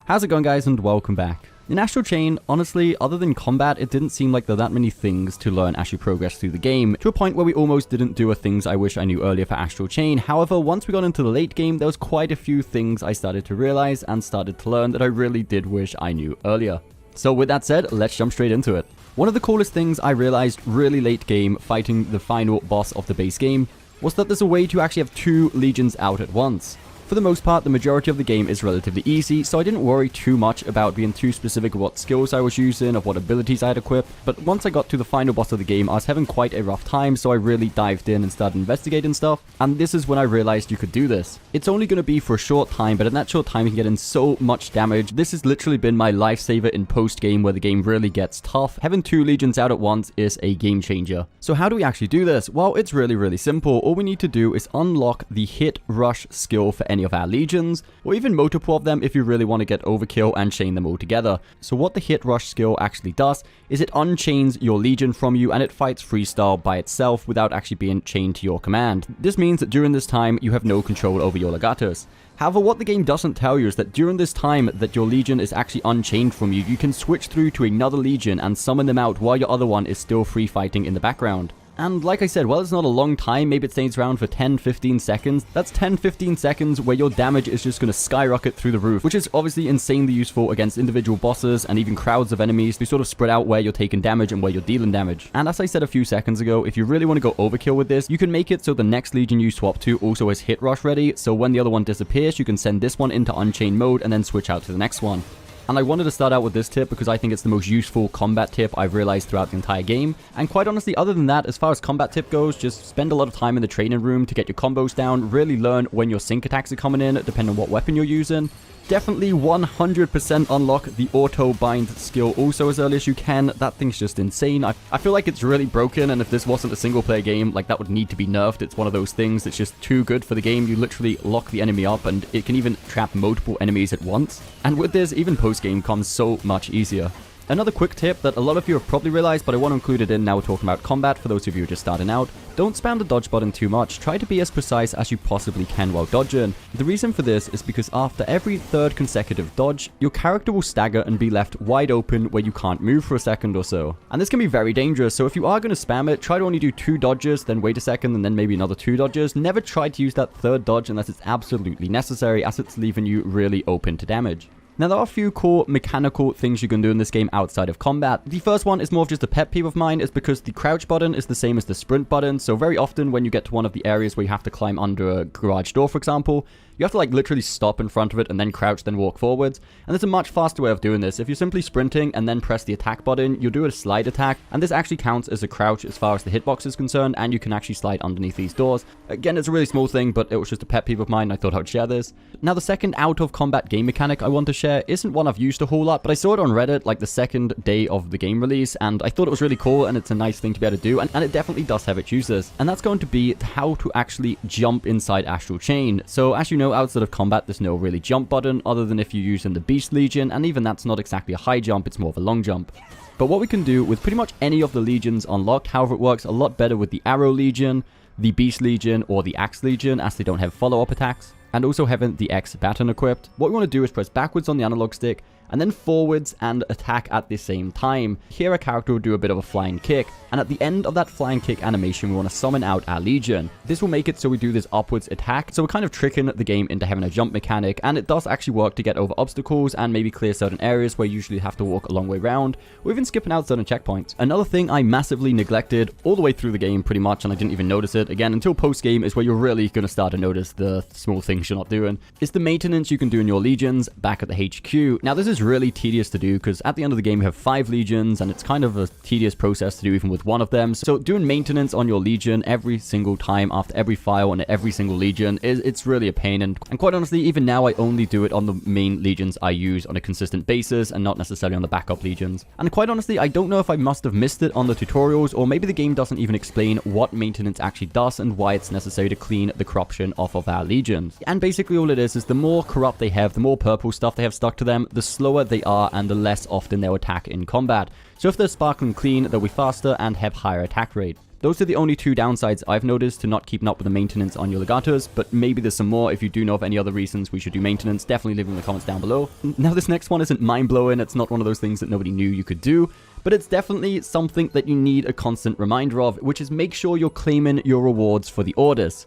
How's it going, guys, and welcome back. In Astral Chain, honestly, other than combat, it didn't seem like there were that many things to learn as you progress through the game, to a point where we almost didn't do things I wish I knew earlier for Astral Chain. However, once we got into the late game, there was quite a few things I started to realize and started to learn that I really did wish I knew earlier. So with that said, let's jump straight into it. One of the coolest things I realized really late game, fighting the final boss of the base game, was that there's a way to actually have two legions out at once. For the most part, the majority of the game is relatively easy, so I didn't worry too much about being too specific of what skills I was using, of what abilities I had equipped, but once I got to the final boss of the game, I was having quite a rough time, so I really dived in and started investigating stuff, and this is when I realized you could do this. It's only going to be for a short time, but in that short time you can get in so much damage. This has literally been my lifesaver in post-game where the game really gets tough. Having two legions out at once is a game changer. So how do we actually do this? Well, it's really simple. All we need to do is unlock the hit rush skill for any of our legions, or even multiple of them if you really want to get overkill and chain them all together. So what the hit rush skill actually does is it unchains your legion from you and it fights freestyle by itself without actually being chained to your command. This means that during this time you have no control over your legatos. However, what the game doesn't tell you is that during this time that your legion is actually unchained from you, you can switch through to another legion and summon them out while your other one is still free fighting in the background. And like I said, while it's not a long time, maybe it stays around for 10-15 seconds, that's 10-15 seconds where your damage is just going to skyrocket through the roof, which is obviously insanely useful against individual bosses and even crowds of enemies to sort of spread out where you're taking damage and where you're dealing damage. And as I said a few seconds ago, if you really want to go overkill with this, you can make it so the next legion you swap to also has hit rush ready, so when the other one disappears, you can send this one into unchained mode and then switch out to the next one. And I wanted to start out with this tip because I think it's the most useful combat tip I've realized throughout the entire game. And quite honestly, other than that, as far as combat tip goes, just spend a lot of time in the training room to get your combos down, really learn when your sync attacks are coming in, depending on what weapon you're using. Definitely 100% unlock the auto bind skill also as early as you can. That thing's just insane. I feel like it's really broken, and if this wasn't a single player game, like, that would need to be nerfed. It's one of those things that's just too good for the game. You literally lock the enemy up and it can even trap multiple enemies at once. And with this, even post game comes so much easier. Another quick tip that a lot of you have probably realized, but I want to include it in now we're talking about combat for those of you who are just starting out. Don't spam the dodge button too much. Try to be as precise as you possibly can while dodging. The reason for this is because after every third consecutive dodge, your character will stagger and be left wide open where you can't move for a second or so. And this can be very dangerous, so if you are going to spam it, try to only do 2 dodges, then wait a second, and then maybe another 2 dodges. Never try to use that third dodge unless it's absolutely necessary, as it's leaving you really open to damage. Now, there are a few core mechanical things you can do in this game outside of combat. The first one is more of just a pet peeve of mine, is because the crouch button is the same as the sprint button, so very often when you get to one of the areas where you have to climb under a garage door, for example, you have to like literally stop in front of it and then crouch, then walk forwards. And there's a much faster way of doing this. If you're simply sprinting and then press the attack button, you'll do a slide attack, and this actually counts as a crouch as far as the hitbox is concerned, and you can actually slide underneath these doors. Again, it's a really small thing, but it was just a pet peeve of mine. I thought I would share this. Now, the second out of combat game mechanic I want to share isn't one I've used a whole lot, but I saw it on Reddit like the second day of the game release, and I thought it was really cool, and it's a nice thing to be able to do, and it definitely does have its uses. And that's going to be how to actually jump inside Astral Chain. So as you know, outside of combat, there's no really jump button other than if you're using the Beast Legion, and even that's not exactly a high jump, it's more of a long jump. But what we can do with pretty much any of the legions unlocked, however, it works a lot better with the Arrow Legion, the Beast Legion, or the Axe Legion, as they don't have follow-up attacks, and also having the X baton equipped. What we want to do is press backwards on the analog stick and then forwards and attack at the same time. Here our character will do a bit of a flying kick, and at the end of that flying kick animation we want to summon out our legion. This will make it so we do this upwards attack, so we're kind of tricking the game into having a jump mechanic, and it does actually work to get over obstacles and maybe clear certain areas where you usually have to walk a long way around, or even skipping out certain checkpoints. Another thing I massively neglected all the way through the game pretty much, and I didn't even notice it, again until post game is where you're really going to start to notice the small things you're not doing, is the maintenance you can do in your legions back at the HQ. Now, this is really tedious to do because at the end of the game you have 5 legions, and it's kind of a tedious process to do even with one of them. So doing maintenance on your legion every single time after every file on every single legion it's really a pain, and quite honestly, even now I only do it on the main legions I use on a consistent basis and not necessarily on the backup legions. And quite honestly, I don't know if I must have missed it on the tutorials, or maybe the game doesn't even explain what maintenance actually does and why it's necessary to clean the corruption off of our legions. And basically all it is the more corrupt they have, the more purple stuff they have stuck to them, the slower they are and the less often they'll attack in combat. So if they're sparkling clean, they'll be faster and have higher attack rate. Those are the only two downsides I've noticed to not keeping up with the maintenance on your legatus, but maybe there's some more. If you do know of any other reasons we should do maintenance, definitely leave them in the comments down below. Now this next one isn't mind-blowing, it's not one of those things that nobody knew you could do, but it's definitely something that you need a constant reminder of, which is make sure you're claiming your rewards for the orders.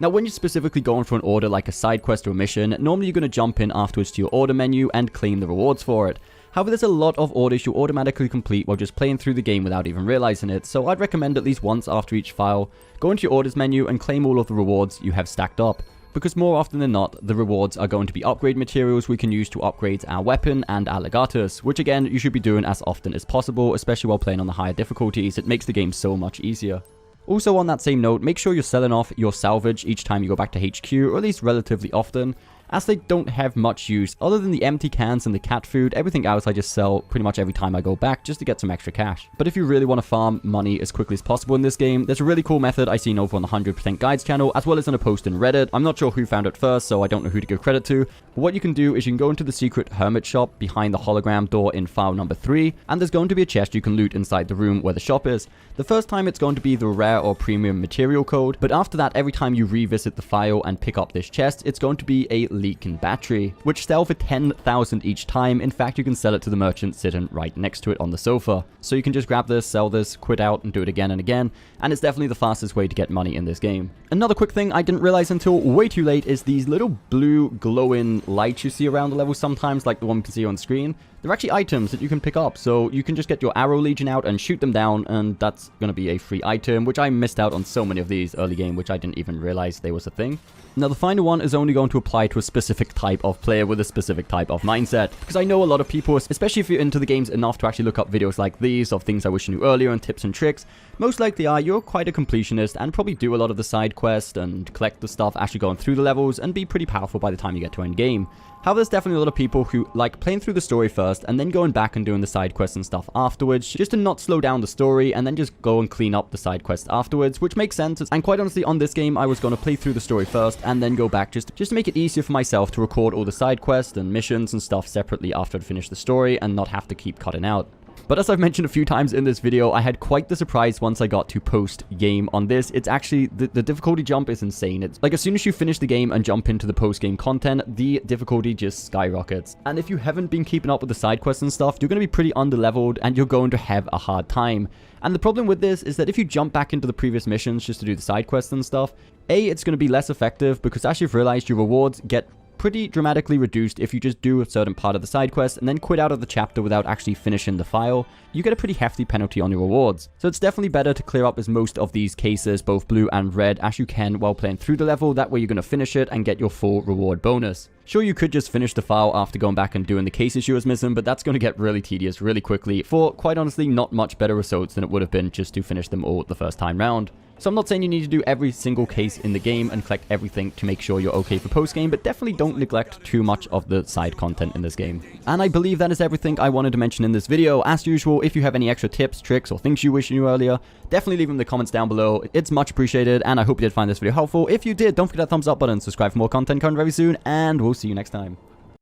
Now, when you're specifically going for an order like a side quest or a mission, normally you're going to jump in afterwards to your order menu and claim the rewards for it. However, there's a lot of orders you automatically complete while just playing through the game without even realizing it, so I'd recommend at least once after each file, go into your orders menu and claim all of the rewards you have stacked up. Because more often than not, the rewards are going to be upgrade materials we can use to upgrade our weapon and our legatus, which again, you should be doing as often as possible, especially while playing on the higher difficulties. It makes the game so much easier. Also on that same note, make sure you're selling off your salvage each time you go back to HQ, or at least relatively often, as they don't have much use. Other than the empty cans and the cat food, everything else I just sell pretty much every time I go back just to get some extra cash. But if you really want to farm money as quickly as possible in this game, there's a really cool method I seen over on the 100% Guides channel, as well as in a post in Reddit. I'm not sure who found it first, so I don't know who to give credit to. But what you can do is you can go into the secret hermit shop behind the hologram door in file number 3, and there's going to be a chest you can loot inside the room where the shop is. The first time it's going to be the rare or premium material code, but after that, every time you revisit the file and pick up this chest, it's going to be a leaking battery, which sell for 10,000 each time. In fact, you can sell it to the merchant sitting right next to it on the sofa. So you can just grab this, sell this, quit out, and do it again and again, and it's definitely the fastest way to get money in this game. Another quick thing I didn't realize until way too late is these little blue glowing lights you see around the level sometimes, like the one you can see on screen. They're actually items that you can pick up, so you can just get your arrow legion out and shoot them down, and that's going to be a free item, which I missed out on so many of these early game, which I didn't even realize there was a thing. Now, the final one is only going to apply to a specific type of player with a specific type of mindset, because I know a lot of people, especially if you're into the games enough to actually look up videos like these of things I wish you knew earlier and tips and tricks, most likely you're quite a completionist and probably do a lot of the side quests and collect the stuff actually going through the levels and be pretty powerful by the time you get to end game. However, there's definitely a lot of people who like playing through the story first and then going back and doing the side quests and stuff afterwards, just to not slow down the story and then just go and clean up the side quests afterwards, which makes sense. And quite honestly, on this game, I was going to play through the story first and then go back just to make it easier for myself to record all the side quests and missions and stuff separately after I'd finished the story and not have to keep cutting out. But as I've mentioned a few times in this video, I had quite the surprise once I got to post-game on this. It's actually, the difficulty jump is insane. It's like as soon as you finish the game and jump into the post-game content, the difficulty just skyrockets. And if you haven't been keeping up with the side quests and stuff, you're going to be pretty underleveled and you're going to have a hard time. And the problem with this is that if you jump back into the previous missions just to do the side quests and stuff, it's going to be less effective because as you've realized, your rewards get pretty dramatically reduced if you just do a certain part of the side quest and then quit out of the chapter without actually finishing the file. You get a pretty hefty penalty on your rewards. So it's definitely better to clear up as most of these cases, both blue and red, as you can while playing through the level. That way you're going to finish it and get your full reward bonus. Sure, you could just finish the file after going back and doing the cases you was missing, but that's going to get really tedious really quickly for, quite honestly, not much better results than it would have been just to finish them all the first time round. So I'm not saying you need to do every single case in the game and collect everything to make sure you're okay for post-game, but definitely don't neglect too much of the side content in this game. And I believe that is everything I wanted to mention in this video. As usual, if you have any extra tips, tricks, or things you wish you knew earlier, definitely leave them in the comments down below. It's much appreciated, and I hope you did find this video helpful. If you did, don't forget that thumbs up button, subscribe for more content coming very soon, and we'll see you next time.